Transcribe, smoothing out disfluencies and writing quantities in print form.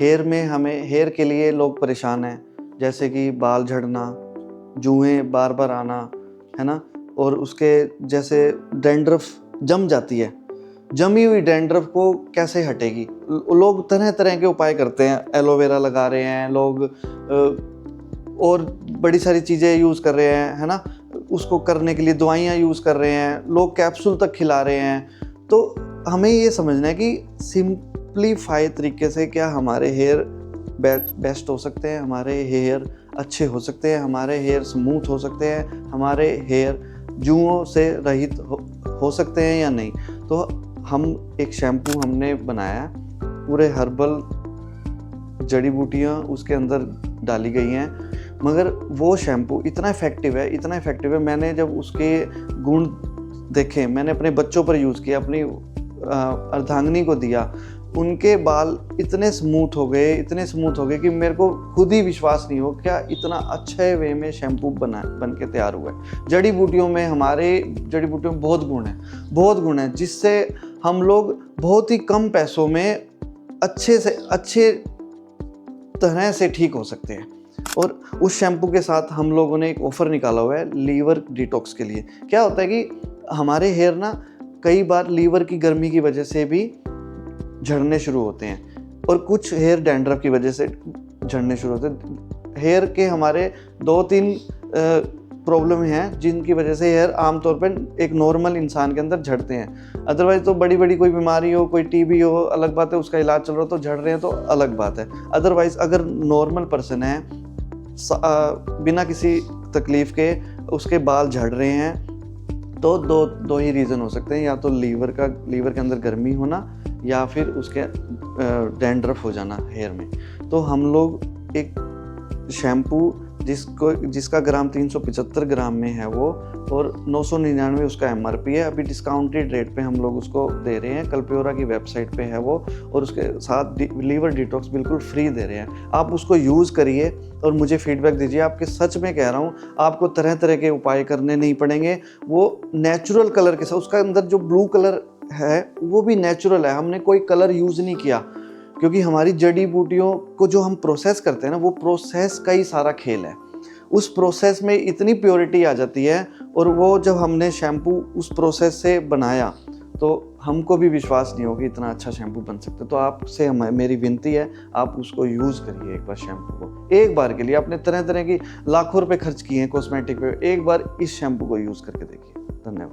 Hair में हमें hair के लिए लोग परेशान हैं, जैसे कि बाल झड़ना, जुएँ बार-बार आना, है ना? और उसके जैसे डैंड्रफ जम जाती है, जमी हुई डैंड्रफ को कैसे हटेगी? लोग तरह-तरह के उपाय करते हैं, एलोवेरा लगा रहे हैं लोग, और बड़ी सारी चीज़ें यूज़ कर रहे हैं, है ना? उसको करने के लिए दवाइयाँ यूज़ कर रहे हैं, लोग कैप्सूल तक खिला रहे हैं। तो हमें ये समझना है कि सिंप्लीफाई तरीके से क्या हमारे हेयर बेस्ट हो सकते हैं, हमारे हेयर अच्छे हो सकते हैं, हमारे हेयर स्मूथ हो सकते हैं, हमारे हेयर जुओं से रहित हो सकते हैं या नहीं। तो हम एक शैम्पू हमने बनाया है, पूरे हर्बल जड़ी बूटियाँ उसके अंदर डाली गई हैं, मगर वो शैम्पू इतना इफ़ेक्टिव है, मैंने जब उसके गुण देखे, मैंने अपने बच्चों पर यूज़ किया, अपनी अर्धांगिनी को दिया, उनके बाल इतने स्मूथ हो गए कि मेरे को खुद ही विश्वास नहीं हो क्या इतना अच्छे वे में शैम्पू बन के तैयार हुआ है। जड़ी बूटियों में बहुत गुण हैं जिससे हम लोग बहुत ही कम पैसों में अच्छे तरह से ठीक हो सकते हैं। और उस शैम्पू के साथ हम लोगों ने एक ऑफ़र निकाला हुआ है लीवर डिटॉक्स के लिए। क्या होता है कि हमारे हेयर ना कई बार लीवर की गर्मी की वजह से भी झड़ने शुरू होते हैं, और कुछ हेयर डैंड्रफ की वजह से झड़ने शुरू होते हैं। हेयर के हमारे 2-3 प्रॉब्लम हैं जिनकी वजह से हेयर आमतौर पर एक नॉर्मल इंसान के अंदर झड़ते हैं। अदरवाइज़ तो बड़ी-बड़ी कोई बीमारी हो, कोई टीबी हो, अलग बात है, उसका इलाज चल रहा हो तो झड़ रहे हैं तो अलग बात है। अदरवाइज़ अगर नॉर्मल पर्सन है, बिना किसी तकलीफ़ के उसके बाल झड़ रहे हैं, तो दो ही रीज़न हो सकते हैं, या तो लीवर के अंदर गर्मी होना, या फिर उसके डैंड्रफ हो जाना हेयर में। तो हम लोग एक शैम्पू जिसका ग्राम 375 ग्राम में है वो, और 999 उसका MRP है। अभी डिस्काउंटेड रेट पे हम लोग उसको दे रहे हैं, कल्पियोरा की वेबसाइट पे है वो, और उसके साथ लीवर डिटॉक्स बिल्कुल फ्री दे रहे हैं। आप उसको यूज़ करिए और मुझे फीडबैक दीजिए। आपके सच में कह रहा हूँ, आपको तरह-तरह के उपाय करने नहीं पड़ेंगे। वो नेचुरल कलर के साथ, उसका अंदर जो ब्लू कलर है वो भी नेचुरल है, हमने कोई कलर यूज़ नहीं किया, क्योंकि हमारी जड़ी बूटियों को जो हम प्रोसेस करते हैं ना, वो प्रोसेस का ही सारा खेल है। उस प्रोसेस में इतनी प्योरिटी आ जाती है, और वो जब हमने शैम्पू उस प्रोसेस से बनाया तो हमको भी विश्वास नहीं हो कि इतना अच्छा शैम्पू बन सकता है। तो आपसे मेरी विनती है, आप उसको यूज़ करिए एक बार शैम्पू को। एक बार के लिए आपने तरह-तरह की लाखों रुपए खर्च किए हैं कॉस्मेटिक पे, एक बार इस शैम्पू को यूज़ करके देखिए। धन्यवाद।